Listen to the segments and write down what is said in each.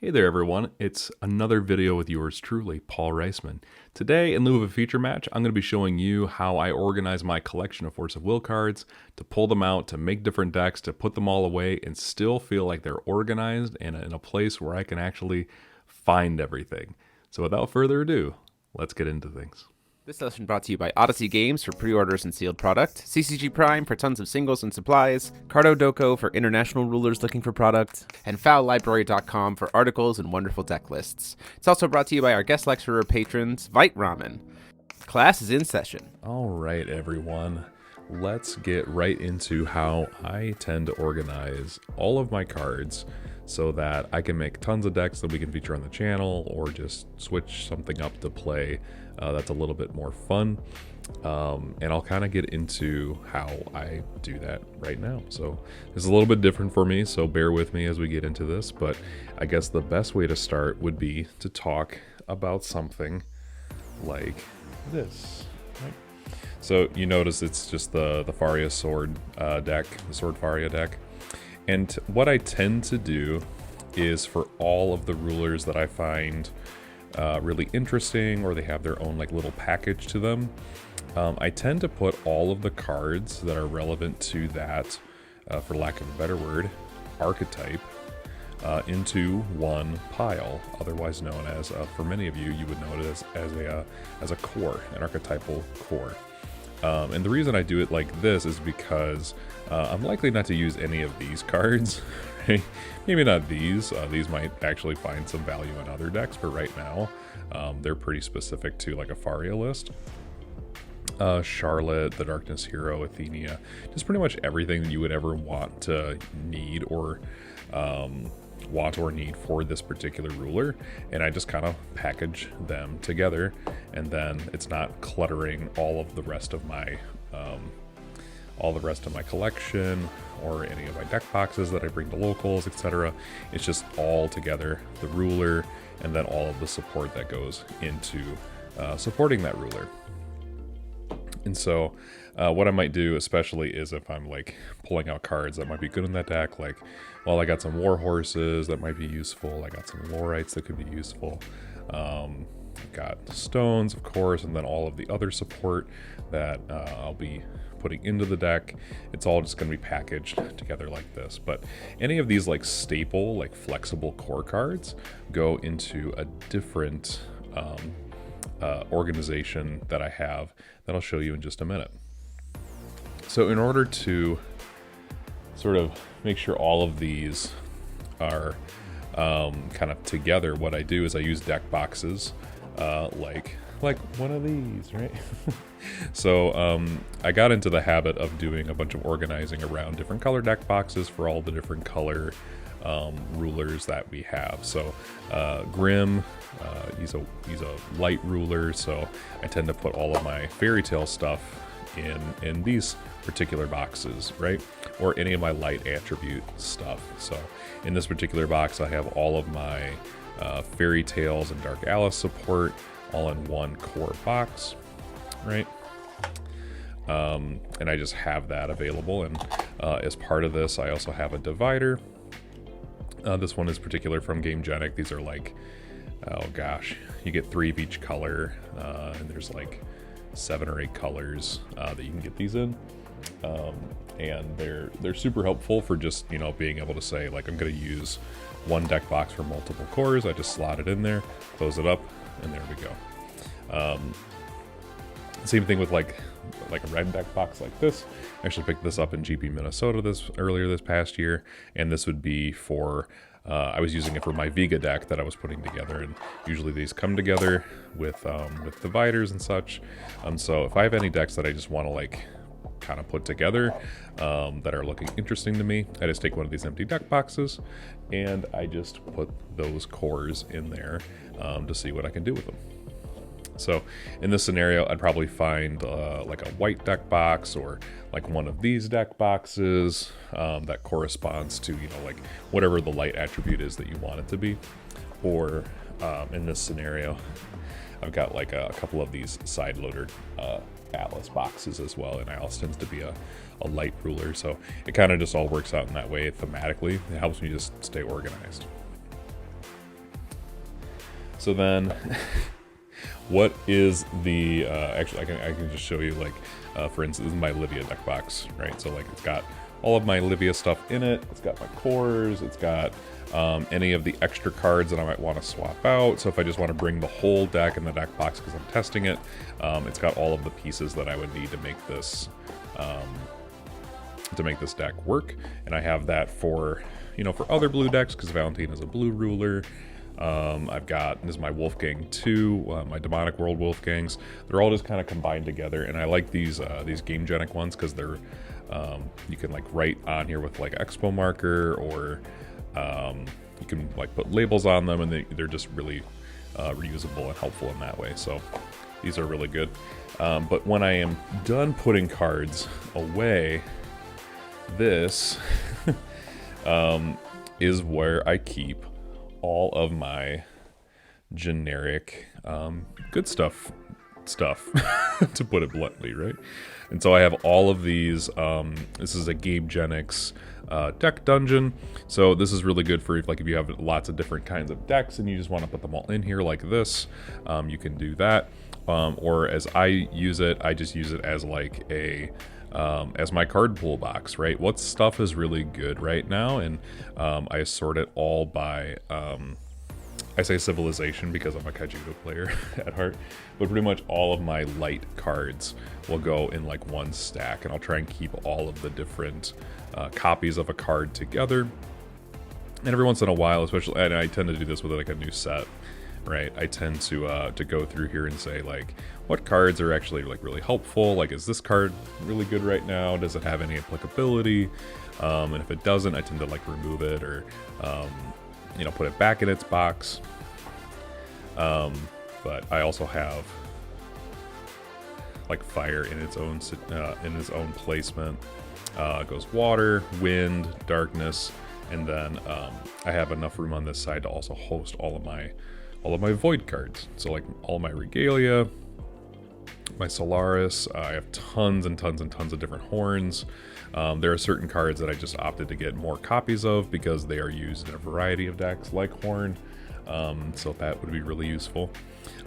Hey there everyone, it's another video with yours truly, Paul Reissmann. Today, in lieu of a feature match, I'm going to be showing you how I organize my collection of Force of Will cards, to pull them out, to make different decks, to put them all away, and still feel like they're organized and in a place where I can actually find everything. So without further ado, let's get into things. This session brought to you by Odyssey Games for pre-orders and sealed product, CCG Prime for tons of singles and supplies, Cardo Doko for international rulers looking for product, and FoulLibrary.com for articles and wonderful deck lists. It's also brought to you by our guest lecturer patrons, Vite Ramen. Class is in session. All right, everyone. Let's get right into how I tend to organize all of my cards so that I can make tons of decks that we can feature on the channel or just switch something up to play that's a little bit more fun. And I'll kind of get into how I do that right now. So this is a little bit different for me, so bear with me as we get into this. But I guess the best way to start would be to talk about something like this. Right? So you notice it's just the Faria sword deck, the Sword Faria deck. And what I tend to do is for all of the rulers that I find really interesting, or they have their own like little package to them, I tend to put all of the cards that are relevant to that, for lack of a better word, archetype, into one pile, otherwise known as, for many of you, you would know it as a core, an archetypal core. And the reason I do it like this is because I'm likely not to use any of these cards, right? Maybe not these. These might actually find some value in other decks, but right now they're pretty specific to like a Faria list. Charlotte, the Darkness Hero, Athenia, just pretty much everything that you would ever want to need or need for this particular ruler, and I just kind of package them together, and then it's not cluttering all of the rest of my collection or any of my deck boxes that I bring to locals, etc. It's just all together, the ruler, and then all of the support that goes into supporting that ruler. And so what I might do especially is if I'm like pulling out cards that might be good in that deck, like, well, I got some war horses that might be useful, I got some lorites that could be useful, I've got stones, of course, and then all of the other support that I'll be putting into the deck. It's all just going to be packaged together like this. But any of these like staple, like flexible core cards go into a different organization that I have that I'll show you in just a minute. So in order to sort of make sure all of these are kind of together, what I do is I use deck boxes like one of these, right? So I got into the habit of doing a bunch of organizing around different color deck boxes for all the different color rulers that we have. So Grim, he's a light ruler, so I tend to put all of my fairy tale stuff in these particular boxes, right? Or any of my light attribute stuff. So in this particular box, I have all of my fairy tales and Dark Alice support all in one core box, right? And I just have that available. And as part of this, I also have a divider. This one is particular from Gamegenic. These are like, oh gosh, you get 3 of each color, and there's like 7 or 8 colors that you can get these in. And they're super helpful for just, you know, being able to say, like, I'm going to use one deck box for multiple cores. I just slot it in there, close it up, and there we go. Same thing with like a red deck box like this. I actually picked this up in GP Minnesota earlier this past year, and this would be for I was using it for my Vega deck that I was putting together, and usually these come together with dividers and such. So if I have any decks that I just want to like kind of put together that are looking interesting to me, I just take one of these empty deck boxes and I just put those cores in there to see what I can do with them. So in this scenario, I'd probably find like a white deck box or like one of these deck boxes that corresponds to, you know, like whatever the light attribute is that you want it to be. Or in this scenario, I've got like a couple of these side-loaded Atlas boxes as well, and Atlas tends to be a light ruler, so it kind of just all works out in that way thematically. It helps me just stay organized. So then, what is the, actually I can just show you, like, for instance, this is my Livia deck box, right? So like it's got all of my Livia stuff in it, it's got my cores, it's got any of the extra cards that I might want to swap out. So if I just want to bring the whole deck in the deck box because I'm testing it, it's got all of the pieces that I would need to make this deck work. And I have that for, you know, for other blue decks because Valentine is a blue ruler. I've got, this is my Wolfgang 2, my Demonic World Wolfgangs. They're all just kind of combined together, and I like these Game Genic ones because they're, you can like write on here with like Expo marker, or you can like put labels on them, and they're just really reusable and helpful in that way. So these are really good. But when I am done putting cards away, this is where I keep all of my generic good stuff to put it bluntly, right? And so I have all of these. This is a Game Genics deck dungeon, so this is really good for if you have lots of different kinds of decks and you just want to put them all in here like this. You can do that, or as I use it, I just use it as like a as my card pool box, right? What stuff is really good right now, and I sort it all by, I say civilization because I'm a Kaijudo player at heart, but pretty much all of my light cards will go in like one stack, and I'll try and keep all of the different copies of a card together. And every once in a while, especially, and I tend to do this with like a new set, right? I tend to go through here and say like, what cards are actually like really helpful? Like, is this card really good right now? Does it have any applicability? And if it doesn't, I tend to like remove it, or you know, put it back in its box. But I also have like fire in its own placement. It goes water, wind, darkness, and then I have enough room on this side to also host all of my void cards. So like all my regalia, my Solaris, I have tons and tons and tons of different horns. There are certain cards that I just opted to get more copies of because they are used in a variety of decks like horn, so that would be really useful.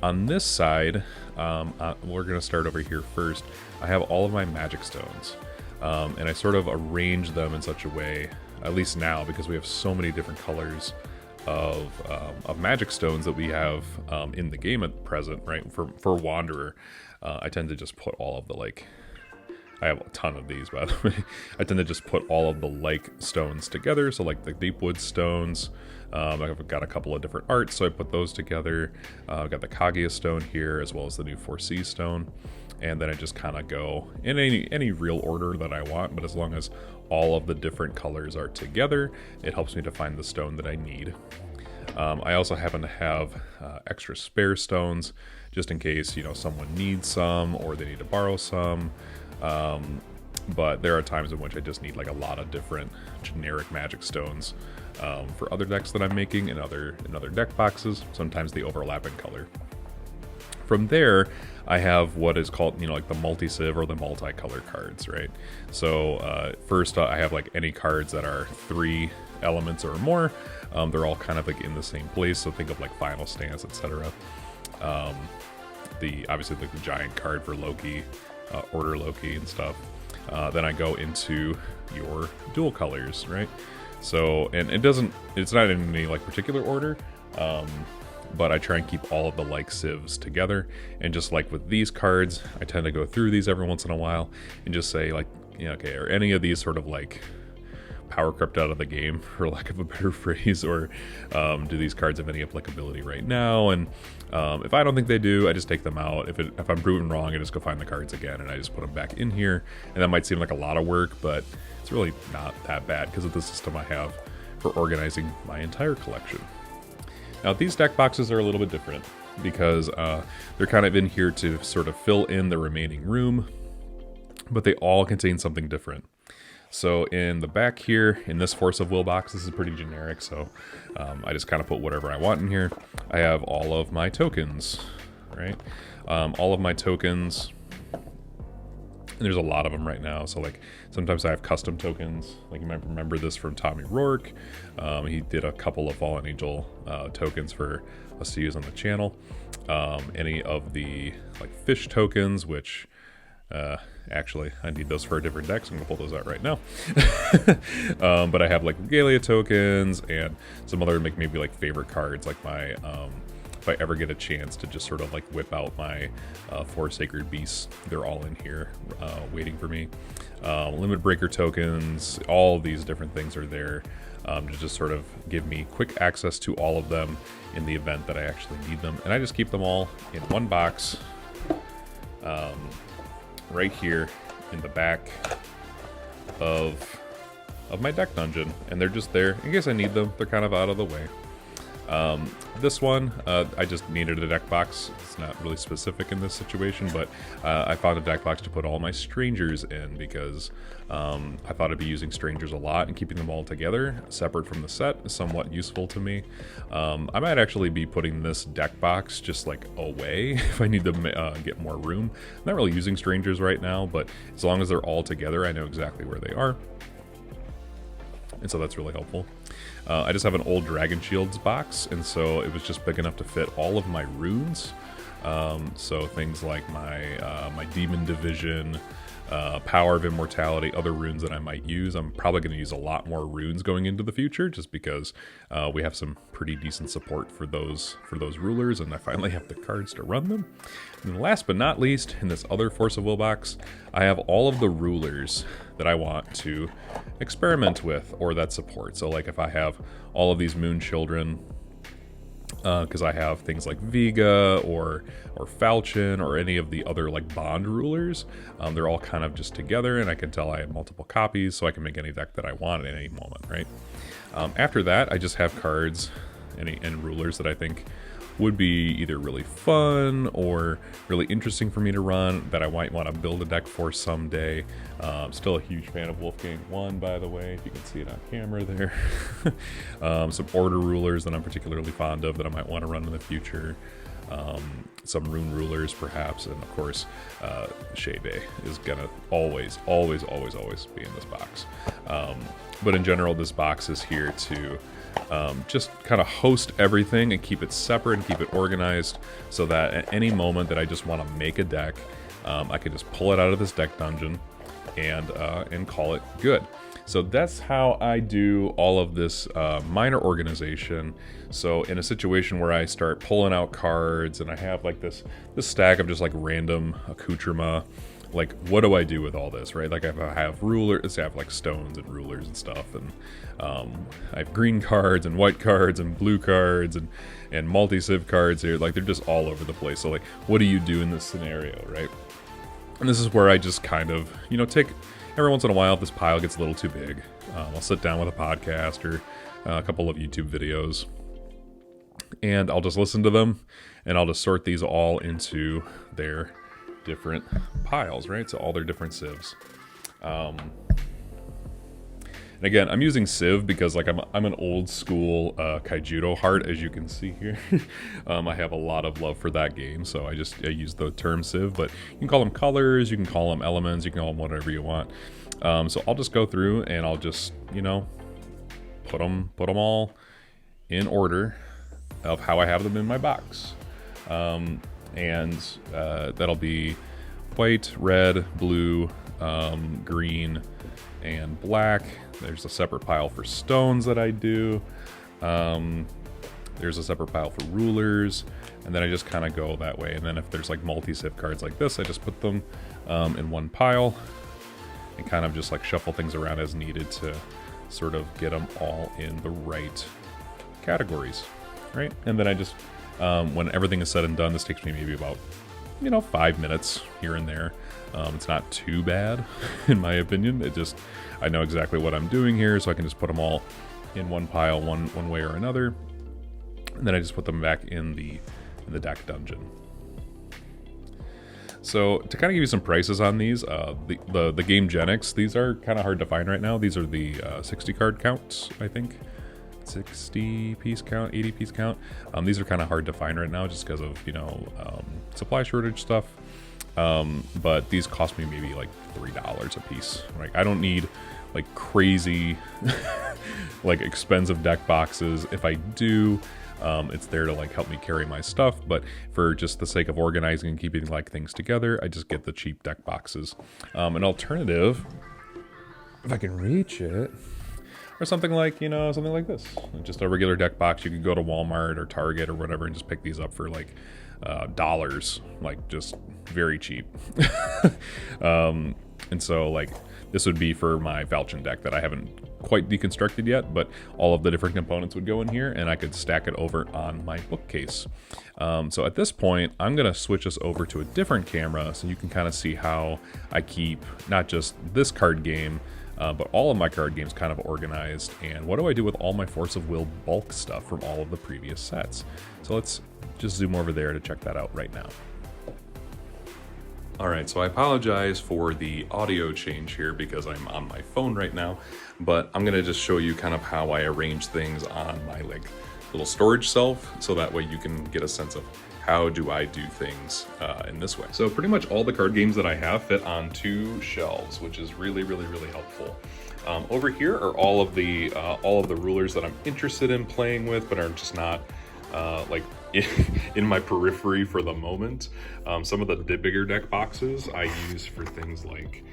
On this side, we're going to start over here first. I have all of my magic stones, and I sort of arrange them in such a way, at least now, because we have so many different colors of magic stones that we have in the game at present, right? For Wanderer, I tend to just put all of the like, I have a ton of these, by the way. I tend to just put all of the like stones together. So like the Deepwood stones, I've got a couple of different arts, so I put those together. I've got the Kaguya stone here, as well as the new 4C stone. And then I just kind of go in any real order that I want, but as long as all of the different colors are together, it helps me to find the stone that I need. I also happen to have extra spare stones, just in case, you know, someone needs some or they need to borrow some. But there are times in which I just need like a lot of different generic magic stones for other decks that I'm making in other deck boxes. Sometimes the overlapping color. From there, I have what is called, you know, like the multi-civ or the multi-color cards, right? So first, I have like any cards that are 3 elements or more. They're all kind of like in the same place, so think of like Final Stance, etc. Obviously like the giant card for Loki, Order Loki and stuff. Then I go into your dual colors, right? So, and it's not in any like particular order, but I try and keep all of the like civs together. And just like with these cards, I tend to go through these every once in a while and just say like, you know, okay, are any of these sort of like power crept out of the game, for lack of a better phrase, or do these cards have any applicability right now? And if I don't think they do, I just take them out. If I'm proven wrong, I just go find the cards again and I just put them back in here. And that might seem like a lot of work, but it's really not that bad because of the system I have for organizing my entire collection. Now these deck boxes are a little bit different because they're kind of in here to sort of fill in the remaining room, but they all contain something different. So in the back here, in this Force of Will box, this is pretty generic, so I just kind of put whatever I want in here. I have all of my tokens, right? All of my tokens And there's a lot of them right now. So like sometimes I have custom tokens. Like you might remember this from Tommy Roark. He did a couple of Fallen Angel tokens for us to use on the channel. Any of the like fish tokens, which actually I need those for a different deck, so I'm gonna pull those out right now. But I have like Regalia tokens and some other like maybe like favorite cards, like my if I ever get a chance to just sort of like whip out my 4 Sacred Beasts, they're all in here waiting for me. Limit Breaker tokens, all of these different things are there to just sort of give me quick access to all of them in the event that I actually need them. And I just keep them all in one box right here in the back of my deck dungeon. And they're just there in case I need them. They're kind of out of the way. This one, I just needed a deck box. It's not really specific in this situation, but I found a deck box to put all my strangers in because I thought I'd be using strangers a lot, and keeping them all together, separate from the set, is somewhat useful to me. I might actually be putting this deck box just like away if I need to get more room. I'm not really using strangers right now, but as long as they're all together, I know exactly where they are. And so that's really helpful. I just have an old Dragon Shields box, and so it was just big enough to fit all of my runes. So things like my Demon Division, Power of Immortality, other runes that I might use. I'm probably going to use a lot more runes going into the future, just because we have some pretty decent support for those rulers, and I finally have the cards to run them. And last but not least, in this other Force of Will box, I have all of the rulers that I want to experiment with or that support. So like if I have all of these Moon Children, because I have things like Vega or Falchion or any of the other like bond rulers, they're all kind of just together, and I can tell I have multiple copies, so I can make any deck that I want at any moment, right? After that, I just have cards and rulers that I think would be either really fun or really interesting for me to run, that I might want to build a deck for someday. I'm still a huge fan of Wolfgang 1, by the way, if you can see it on camera there. Some Order rulers that I'm particularly fond of that I might want to run in the future. Some Rune rulers, perhaps, and of course, Shade is gonna always be in this box. But in general, this box is here to just kind of host everything and keep it separate and keep it organized, so that at any moment that I just want to make a deck, I can just pull it out of this deck dungeon and call it good. So that's how I do all of this minor organization. So in a situation where I start pulling out cards and I have like this stack of just like random accoutrement, like what do I do with all this, right? Like if I have rulers, I have like stones and rulers and stuff, and I have green cards and white cards and blue cards and multi-civ cards here. Like they're just all over the place. So like, what do you do in this scenario, right? And this is where I just kind of, take every once in a while, if this pile gets a little too big, I'll sit down with a podcast or a couple of YouTube videos, and I'll just listen to them, and I'll just sort these all into their different piles, right? So all their different civs. And again, I'm using civ because like I'm an old school Kaijudo heart, as you can see here. I have a lot of love for that game, so I use the term civ, but you can call them colors, you can call them elements, you can call them whatever you want. So I'll just go through and I'll just, put them all in order of how I have them in my box. And that'll be white, red, blue, green, and black. There's a separate pile for stones that I do. There's a separate pile for rulers, and then I just kind of go that way. And then if there's like multi-civ cards like this, I just put them in one pile and kind of just like shuffle things around as needed to sort of get them all in the right categories, right? And then I just, when everything is said and done, this takes me maybe about 5 minutes here and there. It's not too bad, in my opinion. I know exactly what I'm doing here, so I can just put them all in one pile, one way or another, and then I just put them back in the deck dungeon. So to kind of give you some prices on these, the Game Genics, these are kind of hard to find right now. These are the 60 card counts, I think. 60 piece count, 80 piece count. These are kind of hard to find right now just because of supply shortage stuff. but these cost me maybe like $3 a piece. Like I don't need like crazy like expensive deck boxes. If I do, it's there to like help me carry my stuff, but for just the sake of organizing and keeping like things together, I just get the cheap deck boxes. An alternative, if I can reach it, or something like, you know, something like this, just a regular deck box. You could go to Walmart or Target or whatever and just pick these up for like dollars, like just very cheap. And so like this would be for my Falchion deck that I haven't quite deconstructed yet, but all of the different components would go in here and I could stack it over on my bookcase. So at this point, I'm gonna switch us over to a different camera so you can kind of see how I keep not just this card game, but all of my card games kind of organized, and what do I do with all my Force of Will bulk stuff from all of the previous sets. So let's just zoom over there to check that out right now. Alright, so I apologize for the audio change here because I'm on my phone right now, but I'm going to just show you kind of how I arrange things on my like little storage shelf, so that way you can get a sense of how do I do things in this way. So pretty much all the card games that I have fit on 2 shelves, which is really helpful. Over here are all of the rulers that I'm interested in playing with, but are just not like in my periphery for the moment. Some of the bigger deck boxes I use for things like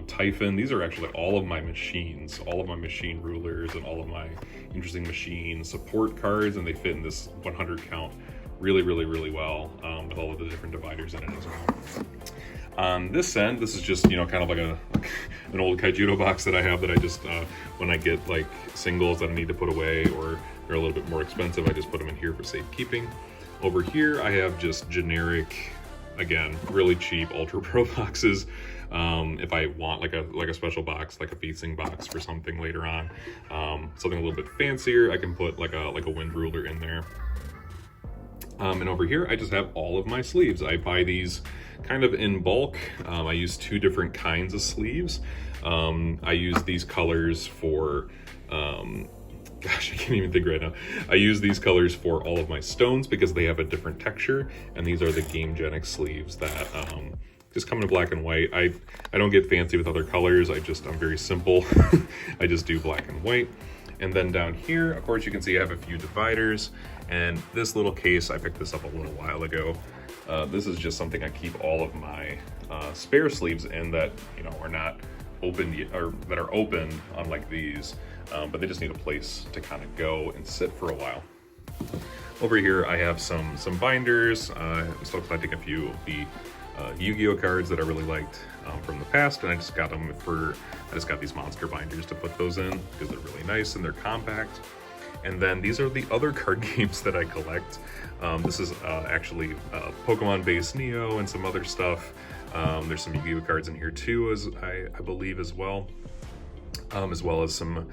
Typhon. These are actually all of my machines, all of my machine rulers and all of my interesting machine support cards, and they fit in this 100 count really well, with all of the different dividers in it as well. On this end, this is just, you know, kind of like an old Kaijudo box that I have that I just, when I get like singles that I need to put away or they're a little bit more expensive, I just put them in here for safekeeping. Over here, I have just generic, again, really cheap Ultra Pro boxes. If I want like a special box, like a feasting box for something later on, something a little bit fancier, I can put like a wind ruler in there. And over here, I just have all of my sleeves. I buy these kind of in bulk. I use 2 different kinds of sleeves. I use these colors for, gosh, I can't even think right now. I use these colors for all of my stones because they have a different texture, and these are the Gamegenic sleeves that just come in black and white. I don't get fancy with other colors. I'm very simple. I just do black and white. And then down here, of course, you can see I have a few dividers, and this little case, I picked this up a little while ago. This is just something I keep all of my spare sleeves in that, you know, are not opened yet, or that are open, unlike these, but they just need a place to kind of go and sit for a while. Over here, I have some binders. I'm still collecting a few of the Yu-Gi-Oh cards that I really liked from the past, and I just got these monster binders to put those in because they're really nice and they're compact. And then these are the other card games that I collect. This is actually Pokemon-based Neo and some other stuff. There's some Yu-Gi-Oh cards in here too, as I believe as well as some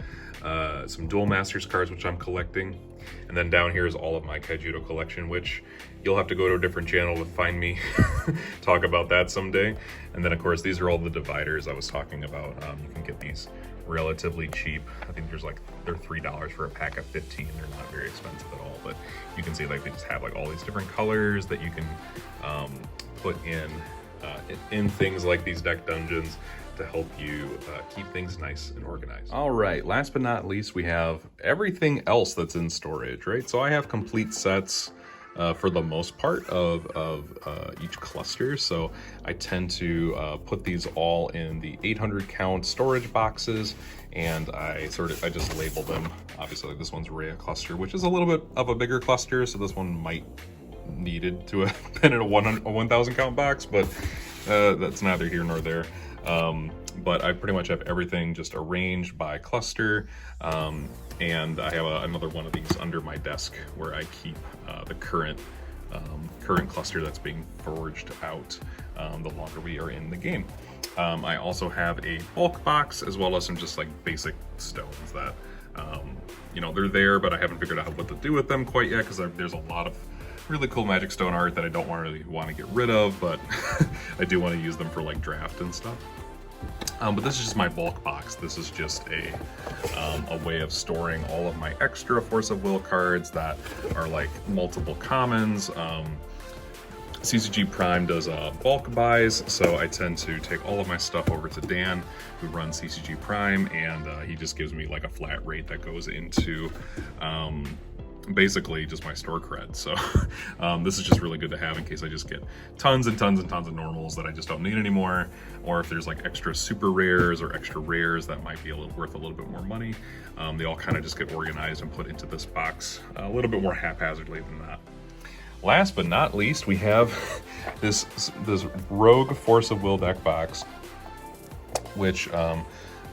Duel Masters cards, which I'm collecting. And then down here is all of my Kaijudo collection, which you'll have to go to a different channel to find me talk about that someday. And then of course, these are all the dividers I was talking about. You can get these relatively cheap. I think they're $3 for a pack of 15. They're not very expensive at all, but you can see like they just have like all these different colors that you can put in things like these deck dungeons to help you keep things nice and organized. All right, last but not least, we have everything else that's in storage, right? So I have complete sets for the most part of each cluster. So I tend to put these all in the 800 count storage boxes, and I just label them. Obviously, like this one's Rhea cluster, which is a little bit of a bigger cluster, so this one might needed to have been in a 1,000 count box, but that's neither here nor there. But I pretty much have everything just arranged by cluster, and I have another one of these under my desk where I keep the current cluster that's being forged out the longer we are in the game. I also have a bulk box as well as some just like basic stones that you know, they're there, but I haven't figured out what to do with them quite yet, because there's a lot of really cool Magic Stone art that I don't really want to get rid of, but I do want to use them for like draft and stuff. But this is just my bulk box. This is just a way of storing all of my extra Force of Will cards that are like multiple commons. CCG Prime does bulk buys, so I tend to take all of my stuff over to Dan, who runs CCG Prime, and he just gives me like a flat rate that goes into basically just my store cred. So this is just really good to have in case I just get tons and tons and tons of normals that I just don't need anymore, or if there's like extra super rares or extra rares that might be worth a little bit more money. They all kind of just get organized and put into this box a little bit more haphazardly than that. Last but not least, we have this Rogue Force of Will deck box, which,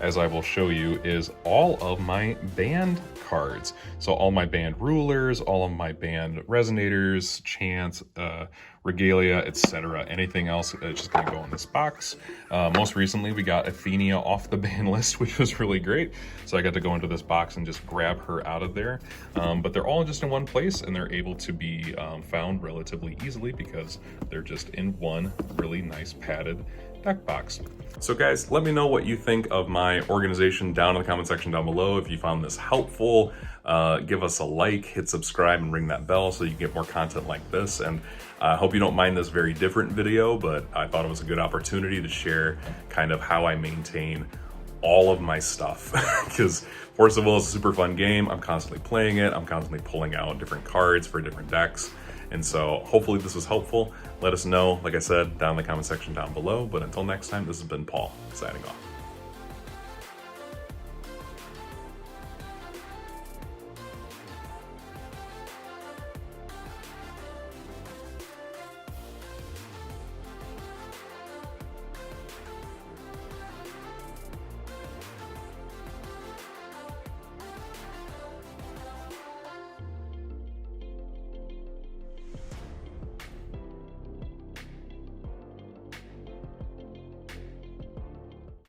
as I will show you, is all of my band cards. So all my band rulers, all of my band resonators, chants, regalia, etc. Anything else is just going to go in this box. Most recently, we got Athenia off the ban list, which was really great. So I got to go into this box and just grab her out of there. But they're all just in one place, and they're able to be found relatively easily because they're just in one really nice padded deck box. So guys, let me know what you think of my organization down in the comment section down below. If you found this helpful, give us a like, hit subscribe, and ring that bell so you get more content like this. And I hope you don't mind this very different video, but I thought it was a good opportunity to share kind of how I maintain all of my stuff. Because Force of Will is a super fun game. I'm constantly playing it. I'm constantly pulling out different cards for different decks. And so hopefully this was helpful. Let us know, like I said, down in the comment section down below. But until next time, this has been Paul, signing off.